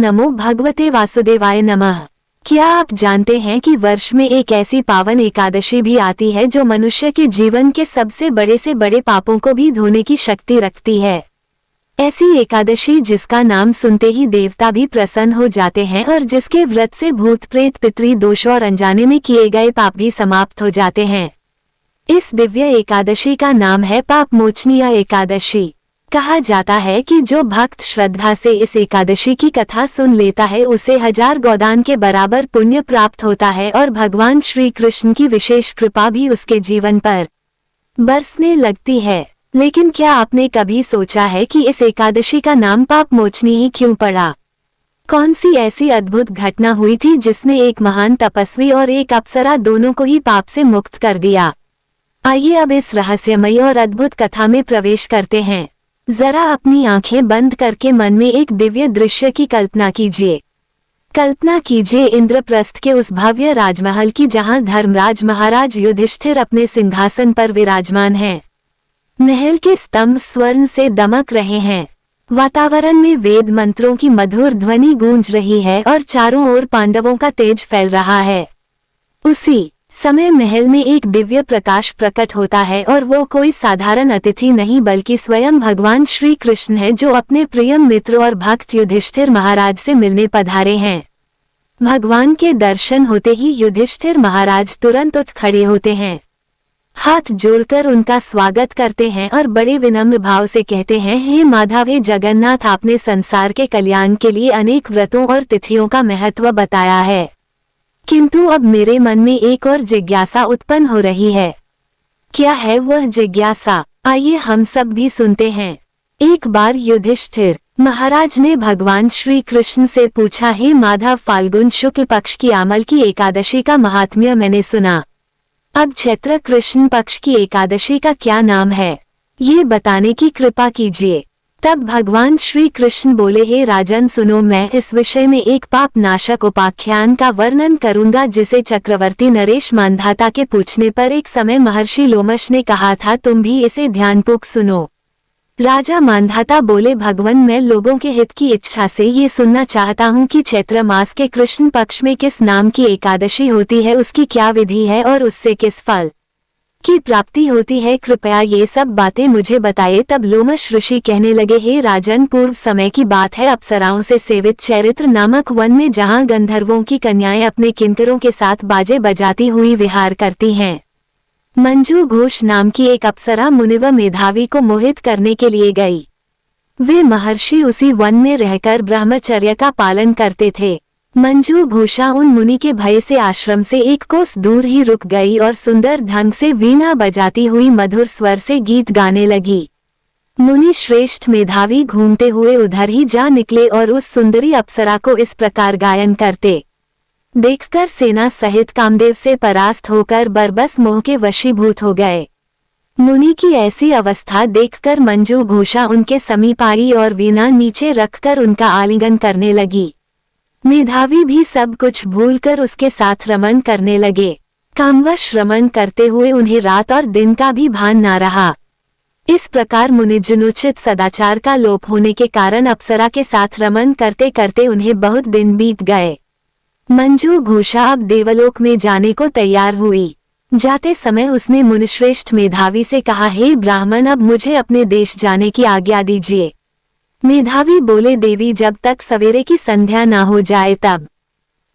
नमो भगवते वासुदेवाय नमः। क्या आप जानते हैं कि वर्ष में एक ऐसी पावन एकादशी भी आती है जो मनुष्य के जीवन के सबसे बड़े से बड़े पापों को भी धोने की शक्ति रखती है। ऐसी एकादशी जिसका नाम सुनते ही देवता भी प्रसन्न हो जाते हैं और जिसके व्रत से भूत प्रेत पितरी दोष और अनजाने में किए गए पाप भी समाप्त हो जाते हैं। इस दिव्य एकादशी का नाम है पाप मोचनीय एकादशी। कहा जाता है कि जो भक्त श्रद्धा से इस एकादशी की कथा सुन लेता है उसे 1000 गोदान के बराबर पुण्य प्राप्त होता है और भगवान श्री कृष्ण की विशेष कृपा भी उसके जीवन पर बरसने लगती है। लेकिन क्या आपने कभी सोचा है कि इस एकादशी का नाम पाप मोचनी ही क्यों पड़ा? कौन सी ऐसी अद्भुत घटना हुई थी जिसने एक महान तपस्वी और एक अप्सरा दोनों को ही पाप से मुक्त कर दिया? आइए अब इस रहस्यमयी और अद्भुत कथा में प्रवेश करते हैं। जरा अपनी आंखें बंद करके मन में एक दिव्य दृश्य की कल्पना कीजिए। कल्पना कीजिए इंद्रप्रस्थ के उस भव्य राजमहल की जहां धर्मराज महाराज युधिष्ठिर अपने सिंहासन पर विराजमान हैं। महल के स्तंभ स्वर्ण से दमक रहे हैं। वातावरण में वेद मंत्रों की मधुर ध्वनि गूंज रही है और चारों ओर पांडवों का तेज फैल रहा है। उसी समय महल में एक दिव्य प्रकाश प्रकट होता है और वो कोई साधारण अतिथि नहीं बल्कि स्वयं भगवान श्री कृष्ण है जो अपने प्रिय मित्र और भक्त युधिष्ठिर महाराज से मिलने पधारे हैं। भगवान के दर्शन होते ही युधिष्ठिर महाराज तुरंत उठ खड़े होते हैं, हाथ जोड़कर उनका स्वागत करते हैं और बड़े विनम्र भाव से कहते हैं, हे माधव, हे जगन्नाथ, आपने संसार के कल्याण के लिए अनेक व्रतों और तिथियों का महत्व बताया है, किंतु अब मेरे मन में एक और जिज्ञासा उत्पन्न हो रही है। क्या है वह जिज्ञासा? आइए हम सब भी सुनते हैं। एक बार युधिष्ठिर महाराज ने भगवान श्री कृष्ण से पूछा, हे माधव, फाल्गुन शुक्ल पक्ष की आमल की एकादशी का महात्म्य मैंने सुना। अब चैत्र कृष्ण पक्ष की एकादशी का क्या नाम है, ये बताने की कृपा कीजिए। तब भगवान श्री कृष्ण बोले, हे राजन सुनो, मैं इस विषय में एक पाप नाशक उपाख्यान का वर्णन करूंगा जिसे चक्रवर्ती नरेश मांधाता के पूछने पर एक समय महर्षि लोमश ने कहा था, तुम भी इसे ध्यानपूर्वक सुनो। राजा मांधाता बोले, भगवान, मैं लोगों के हित की इच्छा से ये सुनना चाहता हूँ कि चैत्र मास के कृष्ण पक्ष में किस नाम की एकादशी होती है, उसकी क्या विधि है और उससे किस फल की प्राप्ति होती है, कृपया ये सब बातें मुझे बताइए। तब लोमश ऋषि कहने लगे, हे राजन, पूर्व समय की बात है, अप्सराओं से सेवित चैरित्र नामक वन में जहाँ गंधर्वों की कन्याएं अपने किंकरों के साथ बाजे बजाती हुई विहार करती हैं, मंजू घोष नाम की एक अप्सरा मुनिव मेधावी को मोहित करने के लिए गई। वे महर्षि उसी वन में रहकर ब्रह्मचर्य का पालन करते थे। मंजू घोषा उन मुनि के भय से आश्रम से एक कोस दूर ही रुक गई और सुंदर ढंग से वीणा बजाती हुई मधुर स्वर से गीत गाने लगी। मुनि श्रेष्ठ मेधावी घूमते हुए उधर ही जा निकले और उस सुंदरी अप्सरा को इस प्रकार गायन करते देखकर सेना सहित कामदेव से परास्त होकर बरबस मोह के वशीभूत हो गए। मुनि की ऐसी अवस्था देखकर मंजू घोषा उनके समीप आई और वीणा नीचे रखकर उनका आलिंगन करने लगी। मेधावी भी सब कुछ भूलकर उसके साथ रमन करने लगे। कामवश रमन करते हुए उन्हें रात और दिन का भी भान ना रहा। इस प्रकार मुनिजनुचित सदाचार का लोप होने के कारण अप्सरा के साथ रमन करते करते उन्हें बहुत दिन बीत गए। मंजू घोषा अब देवलोक में जाने को तैयार हुई। जाते समय उसने मुनिश्रेष्ठ मेधावी से कहा, हे ब्राह्मण, अब मुझे अपने देश जाने की आज्ञा दीजिए। मेधावी बोले, देवी, जब तक सवेरे की संध्या ना हो जाए तब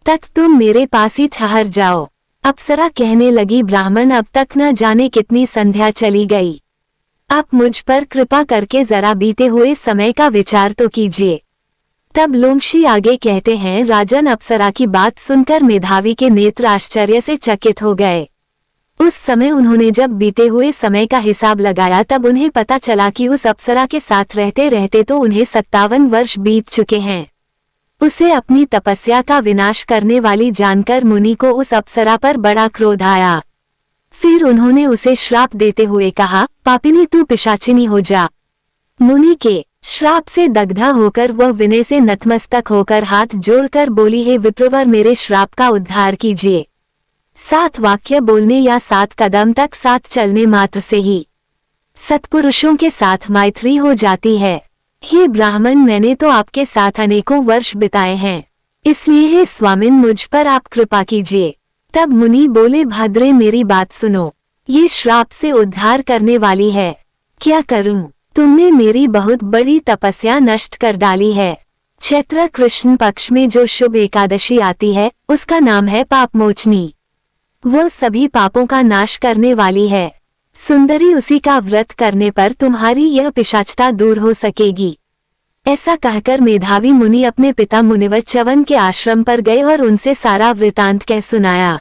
तक तुम मेरे पास ही ठहर जाओ। अप्सरा कहने लगी, ब्राह्मण, अब तक न जाने कितनी संध्या चली गई, आप मुझ पर कृपा करके जरा बीते हुए समय का विचार तो कीजिए। तब लोमशी आगे कहते हैं, राजन, अप्सरा की बात सुनकर मेधावी के नेत्र आश्चर्य से चकित हो गए। उस समय उन्होंने जब बीते हुए समय का हिसाब लगाया तब उन्हें पता चला कि उस अप्सरा के साथ रहते रहते तो उन्हें 57 वर्ष बीत चुके हैं। उसे अपनी तपस्या का विनाश करने वाली जानकर मुनि को उस अप्सरा पर बड़ा क्रोध आया। फिर उन्होंने उसे श्राप देते हुए कहा, पापिनी, तू पिशाचिनी हो जा। मुनि के श्राप से दग्धा होकर वह विनय से नतमस्तक होकर हाथ जोड़कर बोली, हे विप्रवर, मेरे श्राप का उद्धार कीजिए। 7 वाक्य बोलने या 7 कदम तक साथ चलने मात्र से ही सत्पुरुषों के साथ मैत्री हो जाती है। हे ब्राह्मण, मैंने तो आपके साथ अनेकों वर्ष बिताए हैं, इसलिए हे स्वामिन मुझ पर आप कृपा कीजिए। तब मुनि बोले, भद्रे मेरी बात सुनो, ये श्राप से उद्धार करने वाली है, क्या करूं? तुमने मेरी बहुत बड़ी तपस्या नष्ट कर डाली है। चैत्र कृष्ण पक्ष में जो शुभ एकादशी आती है उसका नाम है पाप मोचनी। वो सभी पापों का नाश करने वाली है। सुंदरी, उसी का व्रत करने पर तुम्हारी यह पिशाचता दूर हो सकेगी। ऐसा कहकर मेधावी मुनि अपने पिता मुनिवर च्यवन के आश्रम पर गए और उनसे सारा वृतांत कह सुनाया।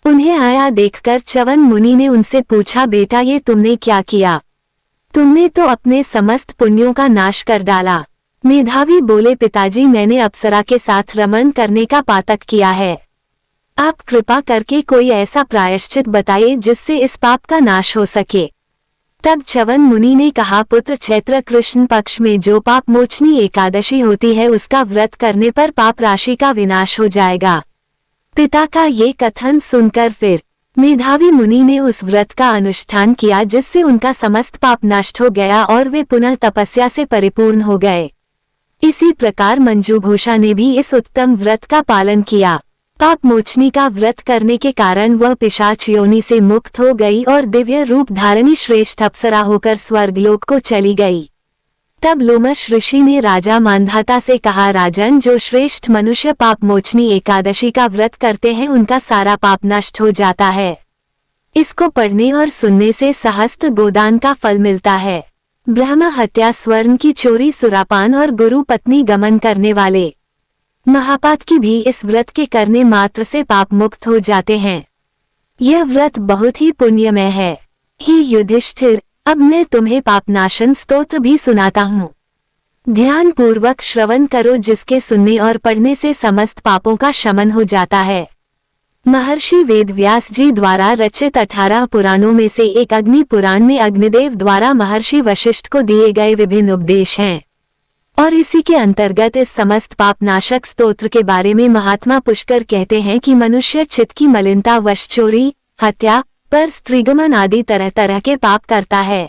उन्हें आया देखकर च्यवन मुनि ने उनसे पूछा, बेटा ये तुमने क्या किया? तुमने तो अपने समस्त पुण्यों का नाश कर डाला। मेधावी बोले, पिताजी मैंने अप्सरा के साथ रमन करने का पातक किया है। आप कृपा करके कोई ऐसा प्रायश्चित बताइए जिससे इस पाप का नाश हो सके। तब च्यवन मुनि ने कहा, पुत्र, चैत्र कृष्ण पक्ष में जो पाप मोचनी एकादशी होती है उसका व्रत करने पर पाप राशि का विनाश हो जाएगा। पिता का ये कथन सुनकर फिर मेधावी मुनि ने उस व्रत का अनुष्ठान किया जिससे उनका समस्त पाप नष्ट हो गया और वे पुनः तपस्या से परिपूर्ण हो गए। इसी प्रकार मंजूघोषा ने भी इस उत्तम व्रत का पालन किया। पाप मोचनी का व्रत करने के कारण वह पिशाच योनि से मुक्त हो गई और दिव्य रूप धारणी श्रेष्ठ अप्सरा होकर स्वर्गलोक को चली गई। तब लोमश ऋषि ने राजा मांधाता से कहा, राजन, जो श्रेष्ठ मनुष्य पाप मोचनी एकादशी का व्रत करते हैं उनका सारा पाप नष्ट हो जाता है। इसको पढ़ने और सुनने से सहस्त्र गोदान का फल मिलता है। ब्रह्म हत्या, स्वर्ण की चोरी, सुरापान और गुरु पत्नी गमन करने वाले महापात की भी इस व्रत के करने मात्र से पाप मुक्त हो जाते हैं। यह व्रत बहुत ही पुण्यमय है। हे युधिष्ठिर, अब मैं तुम्हें पापनाशन स्तोत्र भी सुनाता हूँ। ध्यान पूर्वक श्रवण करो, जिसके सुनने और पढ़ने से समस्त पापों का शमन हो जाता है। महर्षि वेदव्यास जी द्वारा रचित 18 पुराणों में से एक अग्नि पुराण में अग्निदेव द्वारा महर्षि वशिष्ठ को दिए गए विभिन्न उपदेश हैं और इसी के अंतर्गत इस समस्त पापनाशक स्तोत्र के बारे में महात्मा पुष्कर कहते हैं कि मनुष्य चित्त की मलिनता वश चोरी, हत्या, पर स्त्रीगमन आदि तरह तरह के पाप करता है,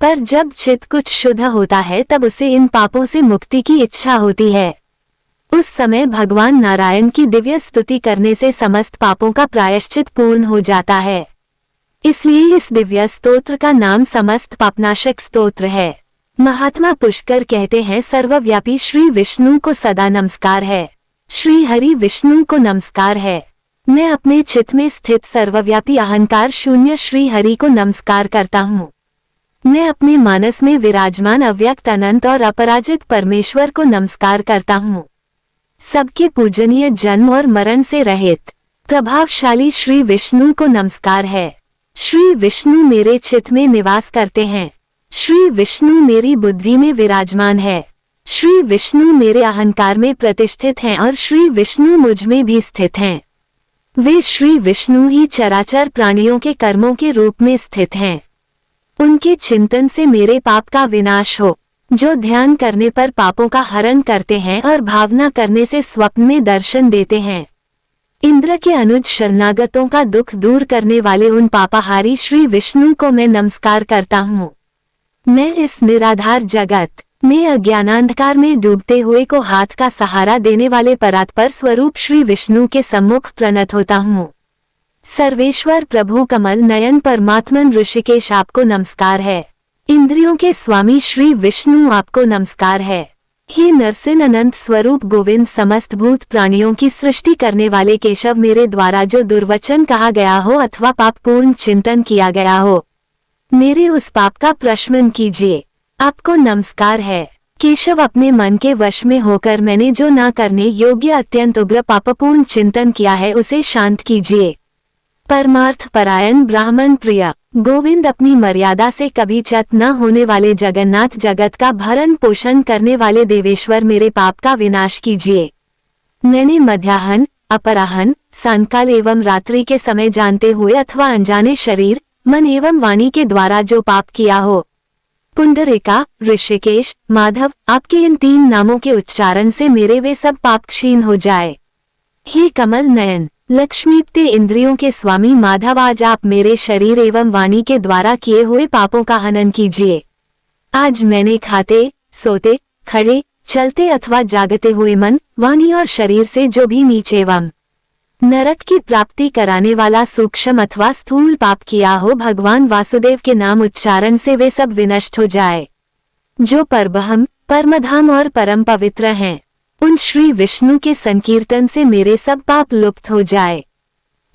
पर जब चित्त कुछ शुद्ध होता है तब उसे इन पापों से मुक्ति की इच्छा होती है। उस समय भगवान नारायण की दिव्य स्तुति करने से समस्त पापों का प्रायश्चित पूर्ण हो जाता है। इसलिए इस दिव्य स्तोत्र का नाम समस्त पापनाशक स्तोत्र है। महात्मा पुष्कर कहते हैं, सर्वव्यापी श्री विष्णु को सदा नमस्कार है, श्री हरि विष्णु को नमस्कार है। मैं अपने चित्त में स्थित सर्वव्यापी अहंकार शून्य श्री हरि को नमस्कार करता हूँ। मैं अपने मानस में विराजमान अव्यक्त अनंत और अपराजित परमेश्वर को नमस्कार करता हूँ। सबके पूजनीय, जन्म और मरण से रहित प्रभावशाली श्री विष्णु को नमस्कार है। श्री विष्णु मेरे चित्त में निवास करते हैं। श्री विष्णु मेरी बुद्धि में विराजमान है। श्री विष्णु मेरे अहंकार में प्रतिष्ठित हैं और श्री विष्णु मुझ में भी स्थित हैं। वे श्री विष्णु ही चराचर प्राणियों के कर्मों के रूप में स्थित हैं। उनके चिंतन से मेरे पाप का विनाश हो। जो ध्यान करने पर पापों का हरण करते हैं और भावना करने से स्वप्न में दर्शन देते हैं। इंद्र के अनुज शरणागतों का दुख दूर करने वाले उन पापाहारी श्री विष्णु को मैं नमस्कार करता हूँ। मैं इस निराधार जगत में अज्ञानांधकार में डूबते हुए को हाथ का सहारा देने वाले परात्पर स्वरूप श्री विष्णु के सम्मुख प्रणत होता हूँ। सर्वेश्वर प्रभु कमल नयन परमात्मन ऋषिकेश आपको नमस्कार है। इंद्रियों के स्वामी श्री विष्णु आपको नमस्कार है। हे नरसिंह अनंत स्वरूप गोविंद, समस्त भूत प्राणियों की सृष्टि करने वाले केशव, मेरे द्वारा जो दुर्वचन कहा गया हो अथवा पापपूर्ण चिंतन किया गया हो, मेरे उस पाप का प्रशमन कीजिए। आपको नमस्कार है। केशव, अपने मन के वश में होकर मैंने जो न करने योग्य अत्यंत उग्र पापपूर्ण चिंतन किया है उसे शांत कीजिए। परमार्थ परायण ब्राह्मण प्रिय गोविंद, अपनी मर्यादा से कभी च्युत न होने वाले जगन्नाथ, जगत का भरण पोषण करने वाले देवेश्वर, मेरे पाप का विनाश कीजिए। मैंने मध्याह्न, अपराह्न, सायंकाल एवं रात्रि के समय जानते हुए अथवा अनजाने शरीर, मन एवं वाणी के द्वारा जो पाप किया हो, पुंडरीका, ऋषिकेश, माधव, आपके इन 3 नामों के उच्चारण से मेरे वे सब पाप क्षीण हो जाए। हे कमल नयन, लक्ष्मीप्ते इंद्रियों के स्वामी माधव, आज आप मेरे शरीर एवं वाणी के द्वारा किए हुए पापों का हनन कीजिए। आज मैंने खाते, सोते, खड़े, चलते अथवा जागते हुए मन, वाणी और शरीर से जो भी नीच एवं नरक की प्राप्ति कराने वाला सूक्ष्म अथवा स्थूल पाप किया हो, भगवान वासुदेव के नाम उच्चारण से वे सब विनष्ट हो जाए। जो परब्रह्म, परमधाम और परम पवित्र हैं, उन श्री विष्णु के संकीर्तन से मेरे सब पाप लुप्त हो जाए।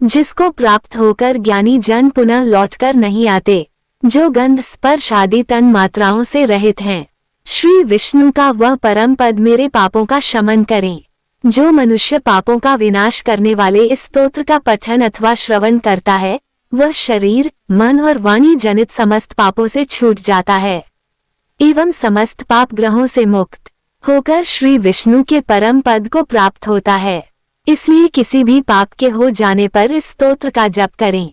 जिसको प्राप्त होकर ज्ञानी जन पुनः लौटकर नहीं आते, जो गंध स्पर्श आदि तन मात्राओं से रहित हैं, श्री विष्णु का वह परम पद मेरे पापों का शमन करें। जो मनुष्य पापों का विनाश करने वाले इस स्तोत्र का पठन अथवा श्रवण करता है, वह शरीर, मन और वाणी जनित समस्त पापों से छूट जाता है एवं समस्त पाप ग्रहों से मुक्त होकर श्री विष्णु के परम पद को प्राप्त होता है। इसलिए किसी भी पाप के हो जाने पर इस स्तोत्र का जप करें।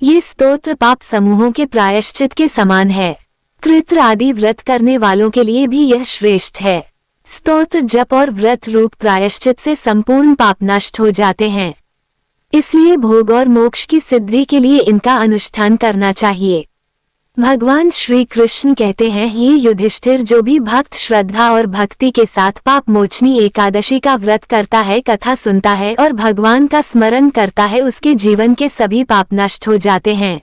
ये स्तोत्र पाप समूहों के प्रायश्चित के समान है। कृत्र आदि व्रत करने वालों के लिए भी यह श्रेष्ठ है। स्तोत्र जप और व्रत रूप प्रायश्चित से संपूर्ण पाप नष्ट हो जाते हैं। इसलिए भोग और मोक्ष की सिद्धि के लिए इनका अनुष्ठान करना चाहिए। भगवान श्री कृष्ण कहते हैं, हे युधिष्ठिर, जो भी भक्त श्रद्धा और भक्ति के साथ पाप मोचनी एकादशी का व्रत करता है, कथा सुनता है और भगवान का स्मरण करता है, उसके जीवन के सभी पाप नष्ट हो जाते हैं।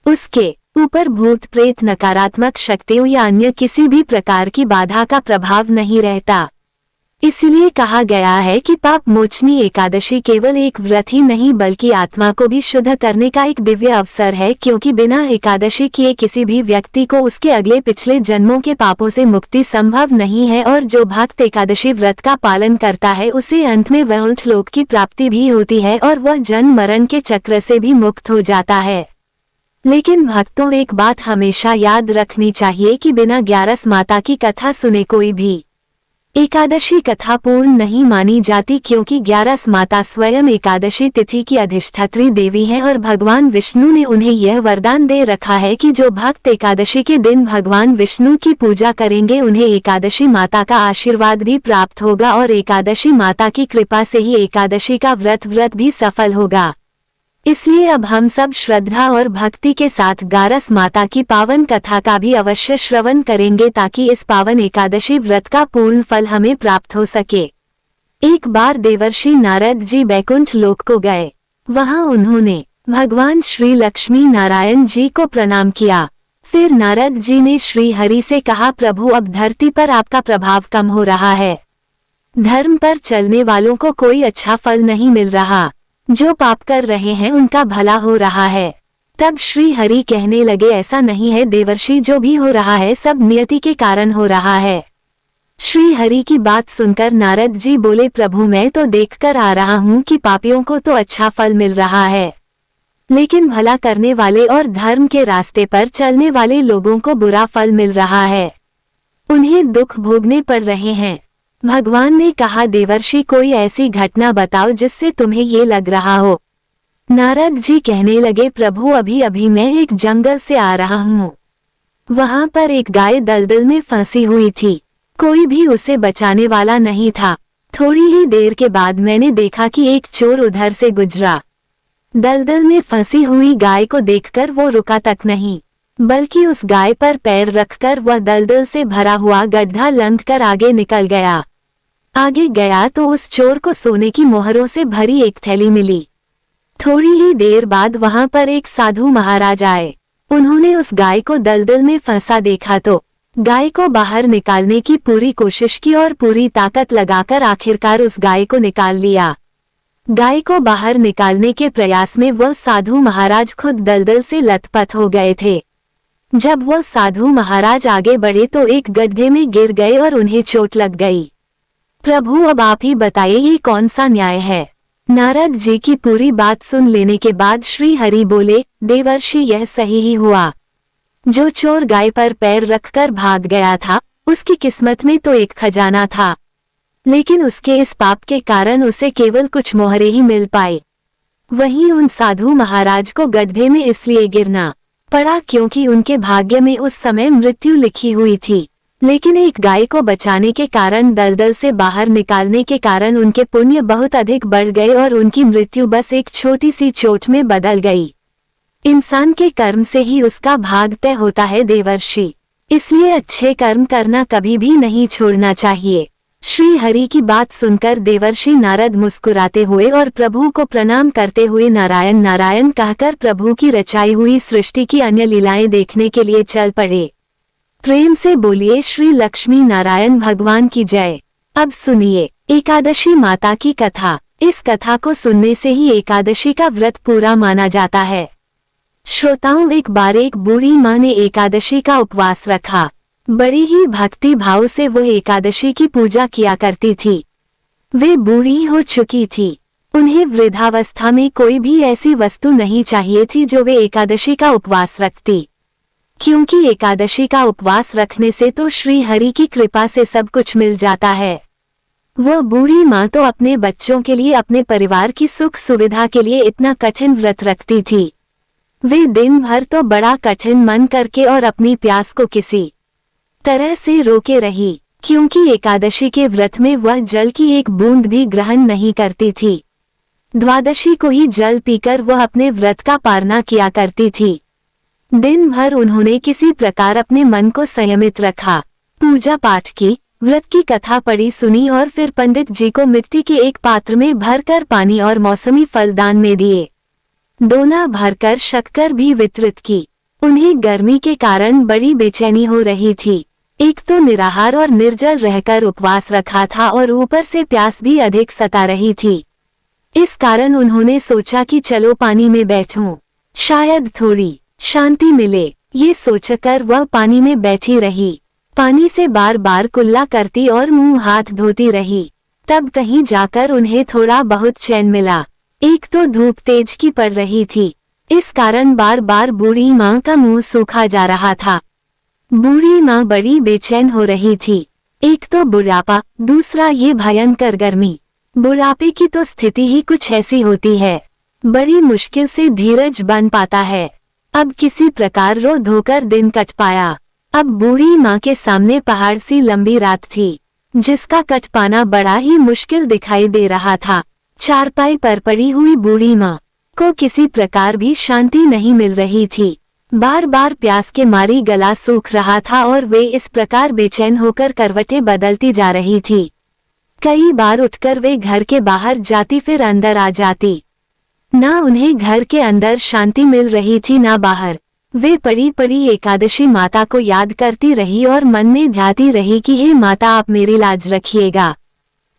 उसके ऊपर भूत प्रेत, नकारात्मक शक्तियों या अन्य किसी भी प्रकार की बाधा का प्रभाव नहीं रहता। इसलिए कहा गया है कि पाप मोचनी एकादशी केवल एक व्रत ही नहीं बल्कि आत्मा को भी शुद्ध करने का एक दिव्य अवसर है, क्योंकि बिना एकादशी किए किसी भी व्यक्ति को उसके अगले पिछले जन्मों के पापों से मुक्ति संभव नहीं है। और जो भक्त एकादशी व्रत का पालन करता है, उसे अंत में वैकुंठ लोक की प्राप्ति भी होती है और वह जन्म मरण के चक्र से भी मुक्त हो जाता है। लेकिन भक्तों, एक बात हमेशा याद रखनी चाहिए कि बिना 11 माता की कथा सुने कोई भी एकादशी कथा पूर्ण नहीं मानी जाती, क्योंकि 11 माता स्वयं एकादशी तिथि की अधिष्ठात्री देवी हैं और भगवान विष्णु ने उन्हें यह वरदान दे रखा है कि जो भक्त एकादशी के दिन भगवान विष्णु की पूजा करेंगे, उन्हें एकादशी माता का आशीर्वाद भी प्राप्त होगा और एकादशी माता की कृपा से ही एकादशी का व्रत भी सफल होगा। इसलिए अब हम सब श्रद्धा और भक्ति के साथ 11 माता की पावन कथा का भी अवश्य श्रवण करेंगे, ताकि इस पावन एकादशी व्रत का पूर्ण फल हमें प्राप्त हो सके। एक बार देवर्षि नारद जी बैकुंठ लोक को गए। वहां उन्होंने भगवान श्री लक्ष्मी नारायण जी को प्रणाम किया। फिर नारद जी ने श्री हरि से कहा, प्रभु, अब धरती पर आपका प्रभाव कम हो रहा है। धर्म पर चलने वालों को कोई अच्छा फल नहीं मिल रहा। जो पाप कर रहे हैं उनका भला हो रहा है। तब श्री हरि कहने लगे, ऐसा नहीं है देवर्षि, जो भी हो रहा है सब नियति के कारण हो रहा है। श्री हरि की बात सुनकर नारद जी बोले, प्रभु, मैं तो देखकर आ रहा हूँ कि पापियों को तो अच्छा फल मिल रहा है, लेकिन भला करने वाले और धर्म के रास्ते पर चलने वाले लोगों को बुरा फल मिल रहा है। उन्हें दुख भोगने पड़ रहे हैं। भगवान ने कहा, देवर्षि, कोई ऐसी घटना बताओ जिससे तुम्हें ये लग रहा हो। नारद जी कहने लगे, प्रभु, अभी अभी मैं एक जंगल से आ रहा हूँ। वहां पर एक गाय दलदल में फंसी हुई थी। कोई भी उसे बचाने वाला नहीं था। थोड़ी ही देर के बाद मैंने देखा कि एक चोर उधर से गुजरा। दलदल में फंसी हुई गाय को देखकर वो रुका तक नहीं, बल्कि उस गाय पर पैर रखकर वह दलदल से भरा हुआ गड्ढा लंघकर आगे निकल गया। आगे गया तो उस चोर को सोने की मोहरों से भरी एक थैली मिली। थोड़ी ही देर बाद वहां पर एक साधु महाराज आए। उन्होंने उस गाय को दलदल में फंसा देखा तो गाय को बाहर निकालने की पूरी कोशिश की और पूरी ताकत लगाकर आखिरकार उस गाय को निकाल लिया। गाय को बाहर निकालने के प्रयास में वह साधु महाराज खुद दलदल से लथपथ हो गए थे। जब वह साधु महाराज आगे बढ़े तो एक गड्ढे में गिर गए और उन्हें चोट लग गई। प्रभु, अब आप ही बताइए, ये कौन सा न्याय है। नारद जी की पूरी बात सुन लेने के बाद श्री हरि बोले, देवर्षि, यह सही ही हुआ। जो चोर गाय पर पैर रखकर भाग गया था, उसकी किस्मत में तो एक खजाना था, लेकिन उसके इस पाप के कारण उसे केवल कुछ मोहरे ही मिल पाए। वहीं उन साधु महाराज को गड्ढे में इसलिए गिरना पड़ा क्योंकि उनके भाग्य में उस समय मृत्यु लिखी हुई थी, लेकिन एक गाय को बचाने के कारण, दलदल से बाहर निकालने के कारण उनके पुण्य बहुत अधिक बढ़ गए और उनकी मृत्यु बस एक छोटी सी चोट में बदल गई। इंसान के कर्म से ही उसका भाग तय होता है देवर्षि। इसलिए अच्छे कर्म करना कभी भी नहीं छोड़ना चाहिए। श्री हरि की बात सुनकर देवर्षि नारद मुस्कुराते हुए और प्रभु को प्रणाम करते हुए नारायण नारायण कहकर प्रभु की रचाई हुई सृष्टि की अन्य लीलाएं देखने के लिए चल पड़े। प्रेम से बोलिए श्री लक्ष्मी नारायण भगवान की जय। अब सुनिए एकादशी माता की कथा। इस कथा को सुनने से ही एकादशी का व्रत पूरा माना जाता है। श्रोताओं, एक बार एक बूढ़ी माँ ने एकादशी का उपवास रखा। बड़ी ही भक्ति भाव से वो एकादशी की पूजा किया करती थी। वे बूढ़ी हो चुकी थी। उन्हें वृद्धावस्था में कोई भी ऐसी वस्तु नहीं चाहिए थी जो वे एकादशी का उपवास रखती, क्योंकि एकादशी का उपवास रखने से तो श्री हरि की कृपा से सब कुछ मिल जाता है। वो बूढ़ी माँ तो अपने बच्चों के लिए, अपने परिवार की सुख सुविधा के लिए इतना कठिन व्रत रखती थी। वे दिन भर तो बड़ा कठिन मन करके और अपनी प्यास को किसी तरह से रोके रही, क्योंकि एकादशी के व्रत में वह जल की एक बूंद भी ग्रहण नहीं करती थी। द्वादशी को ही जल पीकर वह अपने व्रत का पालना किया करती थी। दिन भर उन्होंने किसी प्रकार अपने मन को संयमित रखा, पूजा पाठ की, व्रत की कथा पढ़ी सुनी और फिर पंडित जी को मिट्टी के एक पात्र में भरकर पानी और मौसमी फल दान में दिए। दोना भरकर शक्कर भी वितरित की। उन्हें गर्मी के कारण बड़ी बेचैनी हो रही थी। एक तो निराहार और निर्जल रहकर उपवास रखा था और ऊपर से प्यास भी अधिक सता रही थी। इस कारण उन्होंने सोचा कि चलो पानी में बैठूं, शायद थोड़ी शांति मिले। ये सोचकर वह पानी में बैठी रही। पानी से बार बार कुल्ला करती और मुंह हाथ धोती रही। तब कहीं जाकर उन्हें थोड़ा बहुत चैन मिला। एक तो धूप तेज की पड़ रही थी, इस कारण बार बार बूढ़ी माँ का मुंह सूखा जा रहा था। बूढ़ी माँ बड़ी बेचैन हो रही थी। एक तो बुढ़ापा, दूसरा ये भयंकर गर्मी। बुढ़ापे की तो स्थिति ही कुछ ऐसी होती है, बड़ी मुश्किल से धीरज बन पाता है। अब किसी प्रकार रो धोकर दिन कट पाया। अब बूढ़ी माँ के सामने पहाड़ सी लंबी रात थी, जिसका कट पाना बड़ा ही मुश्किल दिखाई दे रहा था। चारपाई पर पड़ी हुई बूढ़ी माँ को किसी प्रकार भी शांति नहीं मिल रही थी। बार बार प्यास के मारी गला सूख रहा था और वे इस प्रकार बेचैन होकर करवटें बदलती जा रही थी। कई बार उठकर वे घर के बाहर जाती फिर अंदर आ जाती। ना उन्हें घर के अंदर शांति मिल रही थी ना बाहर। वे पड़ी पड़ी एकादशी माता को याद करती रही और मन में ध्याती रही कि हे माता, आप मेरी लाज रखिएगा,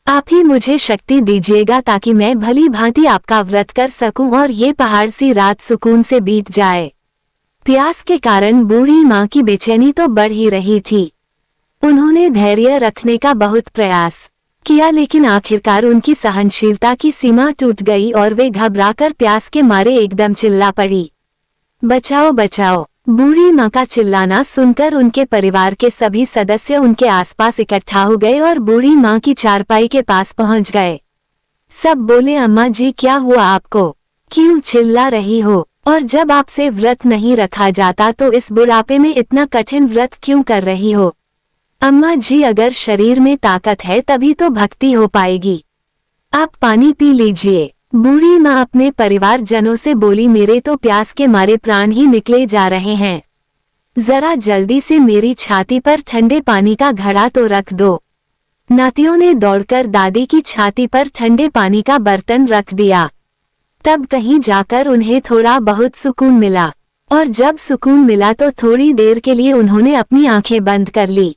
आप ही मुझे शक्ति दीजिएगा ताकि मैं भली भांति आपका व्रत कर सकूं और ये पहाड़ सी रात सुकून से बीत जाए। प्यास के कारण बूढ़ी माँ की बेचैनी तो बढ़ ही रही थी। उन्होंने धैर्य रखने का बहुत प्रयास किया, लेकिन आखिरकार उनकी सहनशीलता की सीमा टूट गई और वे घबराकर प्यास के मारे एकदम चिल्ला पड़ी, बचाओ बचाओ। बूढ़ी माँ का चिल्लाना सुनकर उनके परिवार के सभी सदस्य उनके आसपास इकट्ठा हो गए और बूढ़ी माँ की चारपाई के पास पहुँच गए। सब बोले, अम्मा जी क्या हुआ आपको, क्यों चिल्ला रही हो, और जब आपसे व्रत नहीं रखा जाता तो इस बुढ़ापे में इतना कठिन व्रत क्यों कर रही हो। अम्मा जी, अगर शरीर में ताकत है तभी तो भक्ति हो पाएगी, आप पानी पी लीजिए। बूढ़ी माँ अपने परिवारजनों से बोली, मेरे तो प्यास के मारे प्राण ही निकले जा रहे हैं, जरा जल्दी से मेरी छाती पर ठंडे पानी का घड़ा तो रख दो। नातियों ने दौड़कर दादी की छाती पर ठंडे पानी का बर्तन रख दिया। तब कहीं जाकर उन्हें थोड़ा बहुत सुकून मिला, और जब सुकून मिला तो थोड़ी देर के लिए उन्होंने अपनी आंखें बंद कर ली।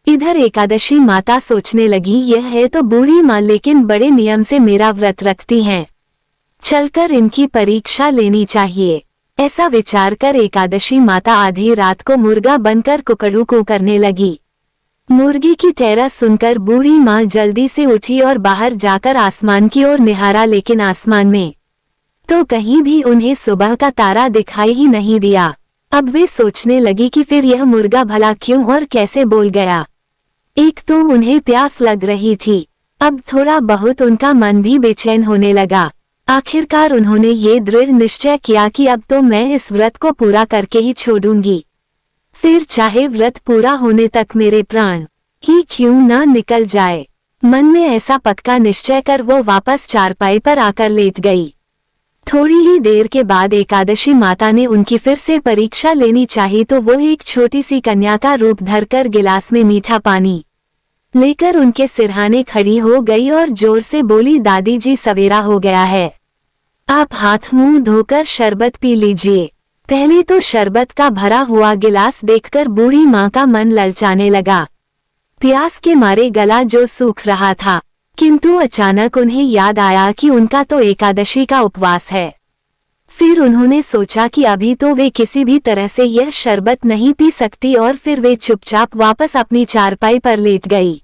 इधर एकादशी माता सोचने लगी, यह है तो बूढ़ी माँ, लेकिन बड़े नियम से मेरा व्रत रखती हैं, चलकर इनकी परीक्षा लेनी चाहिए। ऐसा विचार कर एकादशी माता आधी रात को मुर्गा बनकर कुकड़ू करने लगी। मुर्गी की टैरा सुनकर बूढ़ी माँ जल्दी से उठी और बाहर जाकर आसमान की ओर निहारा, लेकिन आसमान में तो कहीं भी उन्हें सुबह का तारा दिखाई ही नहीं दिया। अब वे सोचने लगी कि फिर यह मुर्गा भला क्यों और कैसे बोल गया। एक तो उन्हें प्यास लग रही थी, अब थोड़ा बहुत उनका मन भी बेचैन होने लगा। आखिरकार उन्होंने ये दृढ़ निश्चय किया कि अब तो मैं इस व्रत को पूरा करके ही छोड़ूंगी, फिर चाहे व्रत पूरा होने तक मेरे प्राण ही क्यों ना निकल जाए। मन में ऐसा पक्का निश्चय कर वो वापस चारपाई पर आकर लेट गई। थोड़ी ही देर के बाद एकादशी माता ने उनकी फिर से परीक्षा लेनी चाहिए तो वो एक छोटी सी कन्या का रूप धरकर गिलास में मीठा पानी लेकर उनके सिरहाने खड़ी हो गई और जोर से बोली, दादी जी सवेरा हो गया है, आप हाथ मुंह धोकर शरबत पी लीजिए। पहले तो शरबत का भरा हुआ गिलास देखकर बूढ़ी माँ का मन ललचाने लगा। प्यास के मारे गला जो सूख रहा था, किंतु अचानक उन्हें याद आया कि उनका तो एकादशी का उपवास है। फिर उन्होंने सोचा कि अभी तो वे किसी भी तरह से यह शरबत नहीं पी सकती और फिर वे चुपचाप वापस अपनी चारपाई पर लेट गई।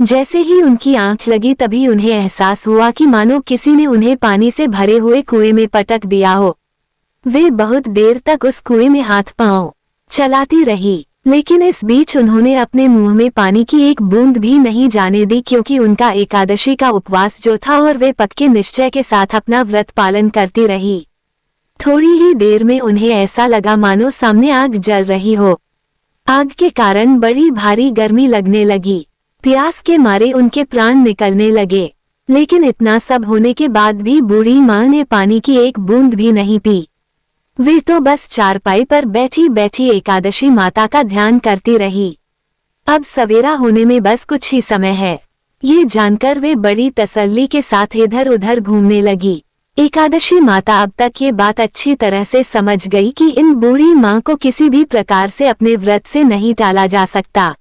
जैसे ही उनकी आंख लगी तभी उन्हें एहसास हुआ कि मानो किसी ने उन्हें पानी से भरे हुए कुएं में पटक दिया हो। वे बहुत देर तक उस कुएं में हाथ पांव चलाती रही, लेकिन इस बीच उन्होंने अपने मुंह में पानी की एक बूंद भी नहीं जाने दी, क्योंकि उनका एकादशी का उपवास जो था और वे पक्के निश्चय के साथ अपना व्रत पालन करती रही। थोड़ी ही देर में उन्हें ऐसा लगा मानो सामने आग जल रही हो। आग के कारण बड़ी भारी गर्मी लगने लगी। प्यास के मारे उनके प्राण निकलने लगे, लेकिन इतना सब होने के बाद भी बूढ़ी माँ ने पानी की एक बूंद भी नहीं पी। वे तो बस चारपाई पर बैठी बैठी एकादशी माता का ध्यान करती रही। अब सवेरा होने में बस कुछ ही समय है, ये जानकर वे बड़ी तसल्ली के साथ इधर उधर घूमने लगी। एकादशी माता अब तक ये बात अच्छी तरह से समझ गई कि इन बूढ़ी माँ को किसी भी प्रकार से अपने व्रत से नहीं टाला जा सकता।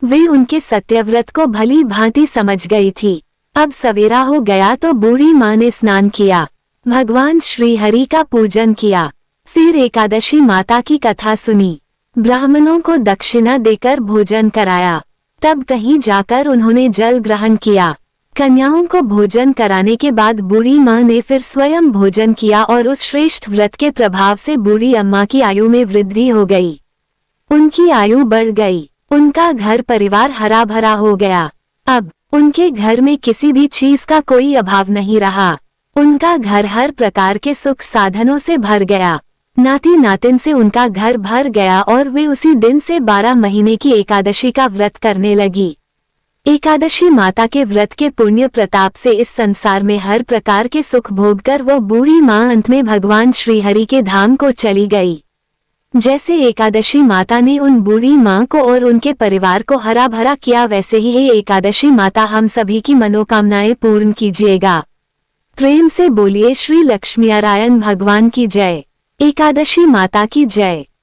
वे उनके सत्यव्रत को भली भांति समझ गई थी। अब सवेरा हो गया तो बूढ़ी माँ ने स्नान किया, भगवान श्री हरि का पूजन किया, फिर एकादशी माता की कथा सुनी, ब्राह्मणों को दक्षिणा देकर भोजन कराया। तब कहीं जाकर उन्होंने जल ग्रहण किया। कन्याओं को भोजन कराने के बाद बूढ़ी माँ ने फिर स्वयं भोजन किया और उस श्रेष्ठ व्रत के प्रभाव से बूढ़ी अम्मा की आयु में वृद्धि हो गई। उनकी आयु बढ़ गई, उनका घर परिवार हरा भरा हो गया। अब उनके घर में किसी भी चीज का कोई अभाव नहीं रहा। उनका घर हर प्रकार के सुख साधनों से भर गया। नाती नातिन से उनका घर भर गया और वे उसी दिन से 12 महीने की एकादशी का व्रत करने लगी। एकादशी माता के व्रत के पुण्य प्रताप से इस संसार में हर प्रकार के सुख भोगकर वो बूढ़ी माँ अंत में भगवान श्री हरि के धाम को चली गई। जैसे एकादशी माता ने उन बूढ़ी माँ को और उनके परिवार को हरा भरा किया, वैसे ही ये एकादशी माता हम सभी की मनोकामनाएं पूर्ण कीजिएगा। प्रेम से बोलिए श्री लक्ष्मीनारायण भगवान की जय। एकादशी माता की जय।